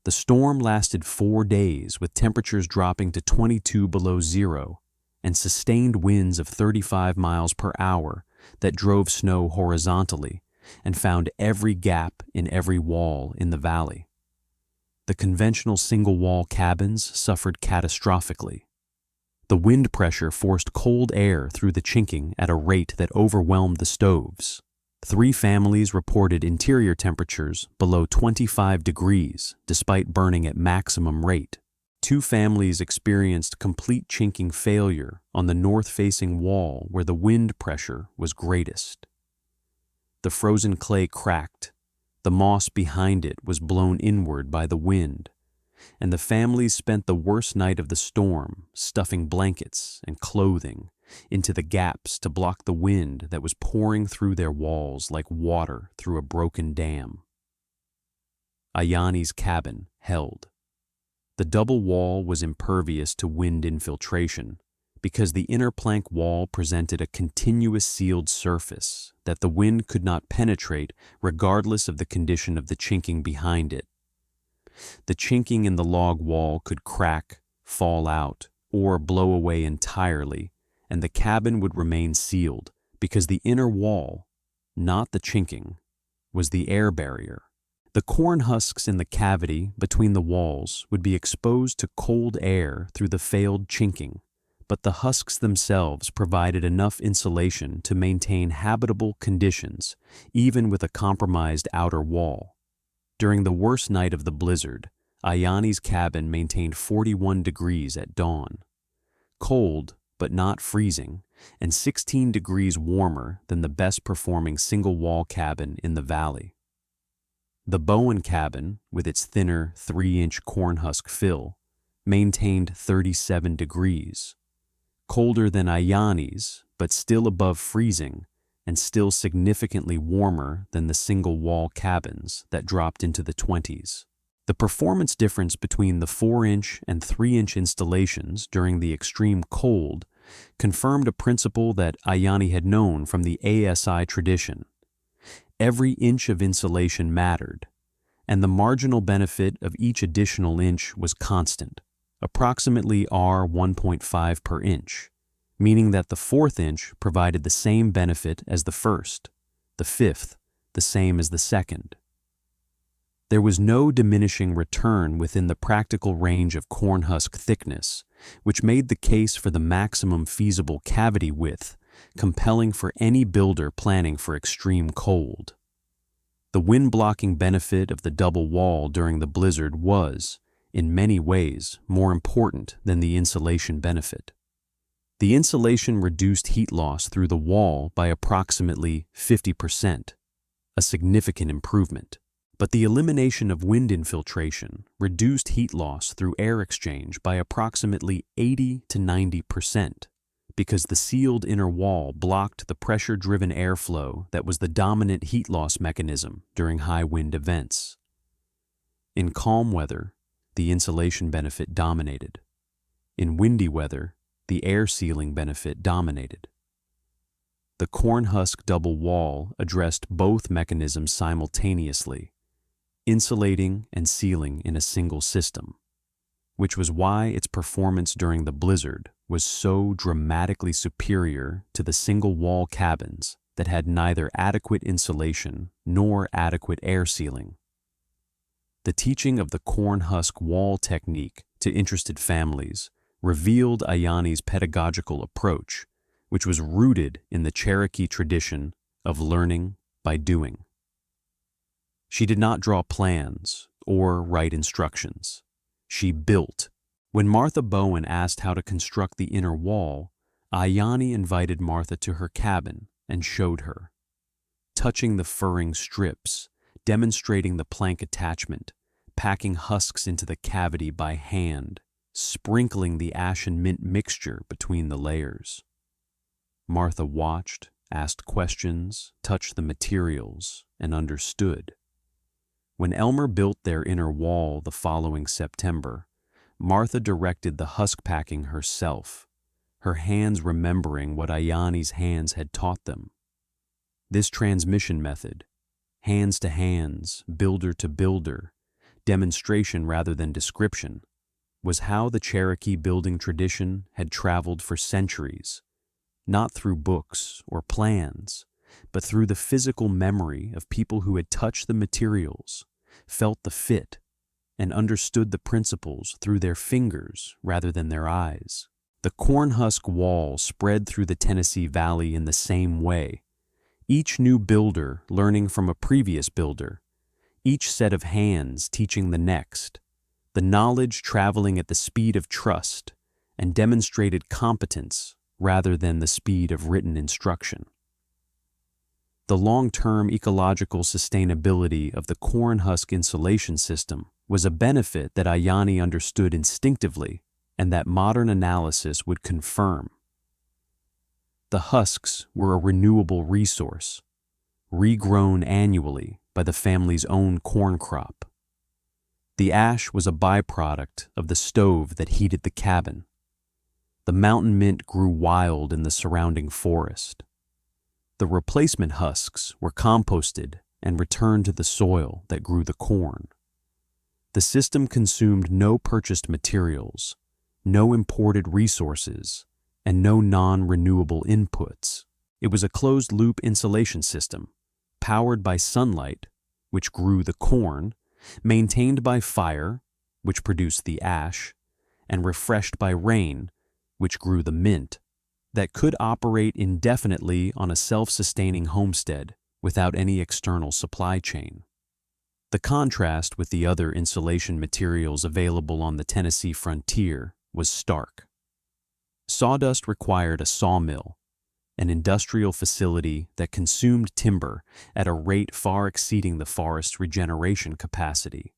The storm lasted 4 days, with temperatures dropping to 22 below zero and sustained winds of 35 miles per hour that drove snow horizontally and found every gap in every wall in the valley. The conventional single-wall cabins suffered catastrophically. The wind pressure forced cold air through the chinking at a rate that overwhelmed the stoves. 3 families reported interior temperatures below 25 degrees despite burning at maximum rate. 2 families experienced complete chinking failure on the north-facing wall where the wind pressure was greatest. The frozen clay cracked, the moss behind it was blown inward by the wind, and the families spent the worst night of the storm stuffing blankets and clothing into the gaps to block the wind that was pouring through their walls like water through a broken dam. Ayani's cabin held. The double wall was impervious to wind infiltration because the inner plank wall presented a continuous sealed surface that the wind could not penetrate regardless of the condition of the chinking behind it. The chinking in the log wall could crack, fall out, or blow away entirely, and the cabin would remain sealed because the inner wall, not the chinking, was the air barrier. The corn husks in the cavity between the walls would be exposed to cold air through the failed chinking, but the husks themselves provided enough insulation to maintain habitable conditions even with a compromised outer wall. During the worst night of the blizzard, Ayani's cabin maintained 41 degrees at dawn. Cold, but not freezing, and 16 degrees warmer than the best-performing single-wall cabin in the valley. The Bowen cabin, with its thinner 3-inch corn-husk fill, maintained 37 degrees. Colder than Ayani's, but still above freezing, and still significantly warmer than the single-wall cabins that dropped into the 20s. The performance difference between the 4-inch and 3-inch installations during the extreme cold confirmed a principle that Ayani had known from the ASI tradition. Every inch of insulation mattered, and the marginal benefit of each additional inch was constant, approximately R 1.5 per inch, meaning that the fourth inch provided the same benefit as the first, the fifth the same as the second. There was no diminishing return within the practical range of corn husk thickness, which made the case for the maximum feasible cavity width compelling for any builder planning for extreme cold. The wind-blocking benefit of the double wall during the blizzard was, in many ways, more important than the insulation benefit. The insulation reduced heat loss through the wall by approximately 50%, a significant improvement. But the elimination of wind infiltration reduced heat loss through air exchange by approximately 80 to 90%, because the sealed inner wall blocked the pressure-driven airflow that was the dominant heat loss mechanism during high wind events. In calm weather, the insulation benefit dominated. In windy weather, the air sealing benefit dominated. The corn husk double wall addressed both mechanisms simultaneously, insulating and sealing in a single system, which was why its performance during the blizzard was so dramatically superior to the single-wall cabins that had neither adequate insulation nor adequate air sealing. The teaching of the corn husk wall technique to interested families revealed Ayani's pedagogical approach, which was rooted in the Cherokee tradition of learning by doing. She did not draw plans or write instructions. She built. When Martha Bowen asked how to construct the inner wall, Ayani invited Martha to her cabin and showed her. Touching the furring strips, demonstrating the plank attachment, packing husks into the cavity by hand, sprinkling the ash and mint mixture between the layers. Martha watched, asked questions, touched the materials, and understood. When Elmer built their inner wall the following September, Martha directed the husk packing herself, her hands remembering what Ayani's hands had taught them. This transmission method, hands to hands, builder to builder, demonstration rather than description, was how the Cherokee building tradition had traveled for centuries, not through books or plans, but through the physical memory of people who had touched the materials, felt the fit, and understood the principles through their fingers rather than their eyes. The corn husk wall spread through the Tennessee Valley in the same way, each new builder learning from a previous builder, each set of hands teaching the next, the knowledge traveling at the speed of trust and demonstrated competence rather than the speed of written instruction. The long-term ecological sustainability of the corn husk insulation system was a benefit that Ayani understood instinctively and that modern analysis would confirm. The husks were a renewable resource, regrown annually by the family's own corn crop. The ash was a byproduct of the stove that heated the cabin. The mountain mint grew wild in the surrounding forest. The replacement husks were composted and returned to the soil that grew the corn. The system consumed no purchased materials, no imported resources, and no non-renewable inputs. It was a closed-loop insulation system, powered by sunlight, which grew the corn, maintained by fire, which produced the ash, and refreshed by rain, which grew the mint, that could operate indefinitely on a self-sustaining homestead without any external supply chain. The contrast with the other insulation materials available on the Tennessee frontier was stark. Sawdust required a sawmill, an industrial facility that consumed timber at a rate far exceeding the forest's regeneration capacity.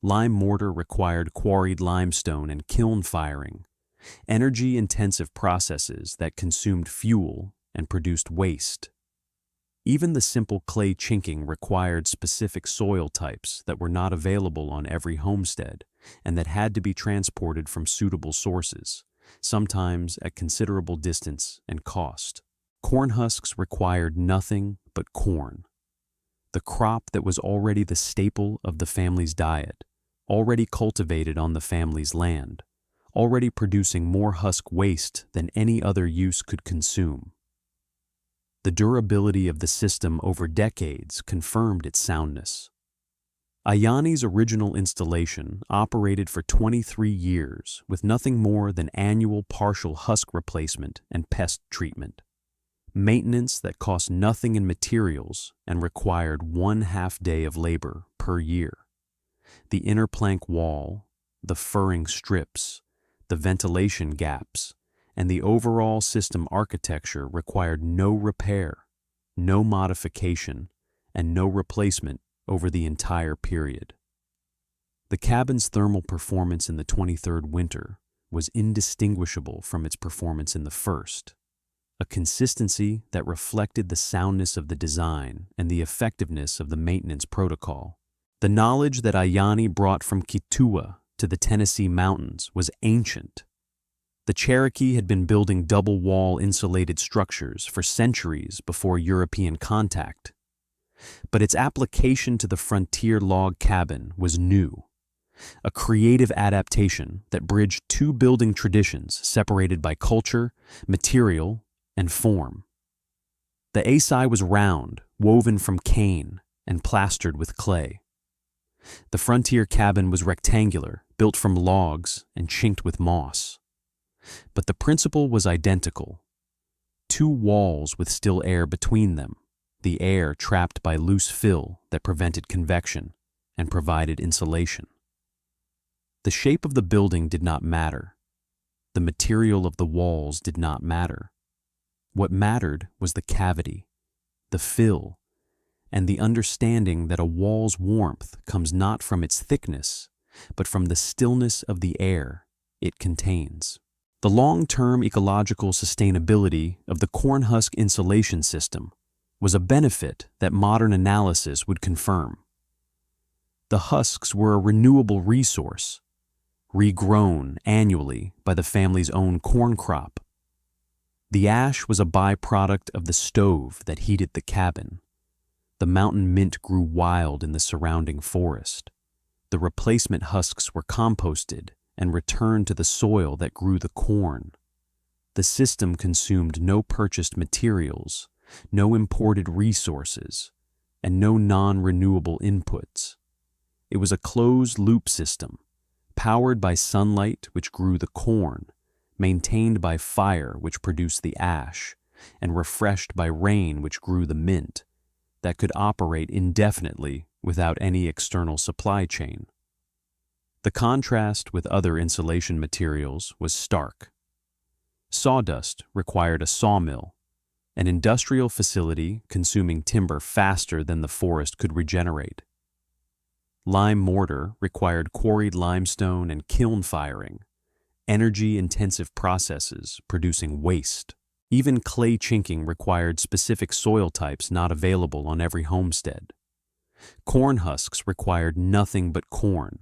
Lime mortar required quarried limestone and kiln firing, energy-intensive processes that consumed fuel and produced waste. Even the simple clay chinking required specific soil types that were not available on every homestead and that had to be transported from suitable sources, sometimes at considerable distance and cost. Corn husks required nothing but corn, the crop that was already the staple of the family's diet, already cultivated on the family's land, already producing more husk waste than any other use could consume. The durability of the system over decades confirmed its soundness. Ayani's original installation operated for 23 years with nothing more than annual partial husk replacement and pest treatment. Maintenance that cost nothing in materials and required 1/2 day of labor per year. The inner plank wall, the furring strips, the ventilation gaps, and the overall system architecture required no repair, no modification, and no replacement over the entire period. The cabin's thermal performance in the 23rd winter was indistinguishable from its performance in the first, a consistency that reflected the soundness of the design and the effectiveness of the maintenance protocol. The knowledge that Ayani brought from Kituwa to the Tennessee mountains was ancient. The Cherokee had been building double-wall insulated structures for centuries before European contact, but its application to the frontier log cabin was new, a creative adaptation that bridged two building traditions separated by culture, material, and form. The asai was round, woven from cane, and plastered with clay. The frontier cabin was rectangular, built from logs and chinked with moss. But the principle was identical. Two walls with still air between them, the air trapped by loose fill that prevented convection and provided insulation. The shape of the building did not matter. The material of the walls did not matter. What mattered was the cavity, the fill, and the understanding that a wall's warmth comes not from its thickness, but from the stillness of the air it contains. The long-term ecological sustainability of the corn-husk insulation system was a benefit that modern analysis would confirm. The husks were a renewable resource, regrown annually by the family's own corn crop. The ash was a byproduct of the stove that heated the cabin. The mountain mint grew wild in the surrounding forest. The replacement husks were composted and returned to the soil that grew the corn. The system consumed no purchased materials, no imported resources, and no non-renewable inputs. It was a closed-loop system, powered by sunlight which grew the corn, maintained by fire which produced the ash, and refreshed by rain which grew the mint, that could operate indefinitely without any external supply chain. The contrast with other insulation materials was stark. Sawdust required a sawmill, an industrial facility consuming timber faster than the forest could regenerate. Lime mortar required quarried limestone and kiln firing, energy-intensive processes producing waste. Even clay chinking required specific soil types not available on every homestead. Corn husks required nothing but corn,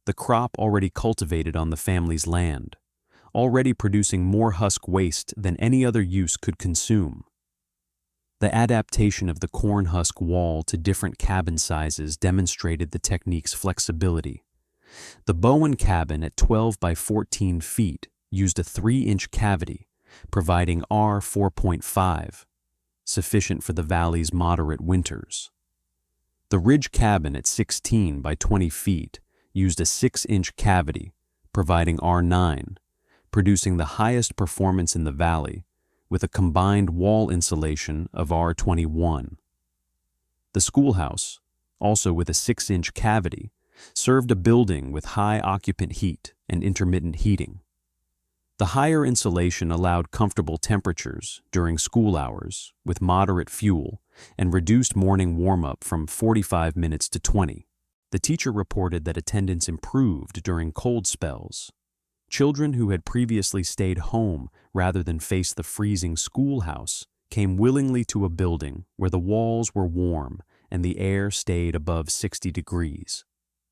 the crop already cultivated on the family's land, already producing more husk waste than any other use could consume. The adaptation of the corn husk wall to different cabin sizes demonstrated the technique's flexibility. The Bowen cabin at 12 by 14 feet used a 3-inch cavity, providing R4.5, sufficient for the valley's moderate winters. The Ridge cabin at 16 by 20 feet used a 6-inch cavity, providing R9, producing the highest performance in the valley, with a combined wall insulation of R21. The schoolhouse, also with a 6-inch cavity, served a building with high occupant heat and intermittent heating. The higher insulation allowed comfortable temperatures during school hours with moderate fuel and reduced morning warm-up from 45 minutes to 20. The teacher reported that attendance improved during cold spells. Children who had previously stayed home rather than face the freezing schoolhouse came willingly to a building where the walls were warm and the air stayed above 60 degrees.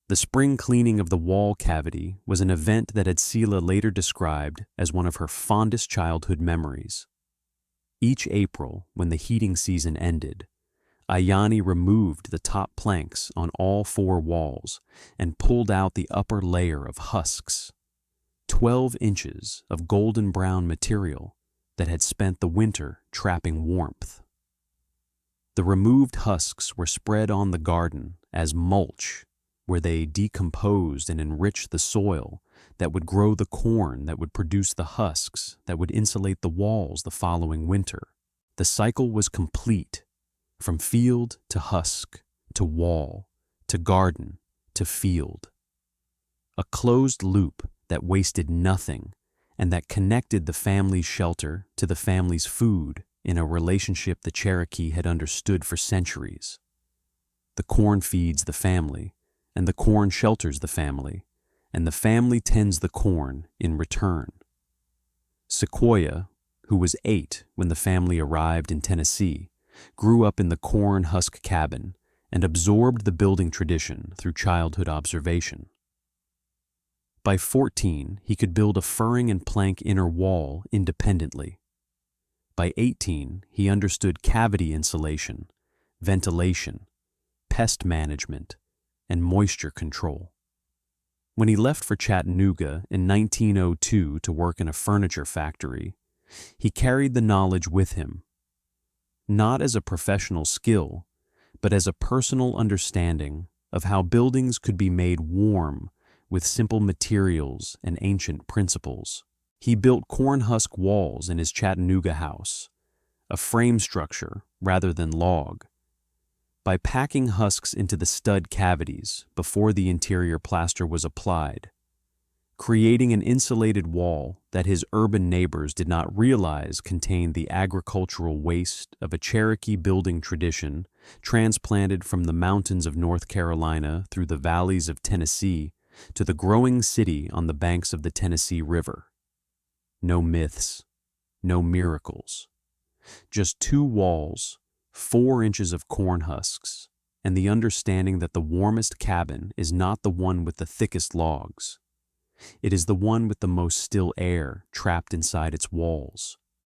The spring cleaning of the wall cavity was an event that Adsila later described as one of her fondest childhood memories. Each April, when the heating season ended, Ayani removed the top planks on all 4 walls and pulled out the upper layer of husks. 12 inches of golden brown material that had spent the winter trapping warmth. The removed husks were spread on the garden as mulch, where they decomposed and enriched the soil that would grow the corn that would produce the husks that would insulate the walls the following winter. The cycle was complete, from field to husk, to wall, to garden, to field. A closed loop that wasted nothing and that connected the family's shelter to the family's food in a relationship the Cherokee had understood for centuries. The corn feeds the family, and the corn shelters the family, and the family tends the corn in return. Sequoia, who was 8 when the family arrived in Tennessee, grew up in the corn-husk cabin and absorbed the building tradition through childhood observation. By 14, he could build a furring and plank inner wall independently. By 18, he understood cavity insulation, ventilation, pest management, and moisture control. When he left for Chattanooga in 1902 to work in a furniture factory, he carried the knowledge with him, not as a professional skill, but as a personal understanding of how buildings could be made warm with simple materials and ancient principles. He built corn-husk walls in his Chattanooga house, a frame structure rather than log. By packing husks into the stud cavities before the interior plaster was applied, creating an insulated wall that his urban neighbors did not realize contained the agricultural waste of a Cherokee building tradition transplanted from the mountains of North Carolina through the valleys of Tennessee to the growing city on the banks of the Tennessee River. No myths, no miracles, just 2 walls, 4 inches of corn husks, and the understanding that the warmest cabin is not the one with the thickest logs. It is the one with the most still air trapped inside its walls.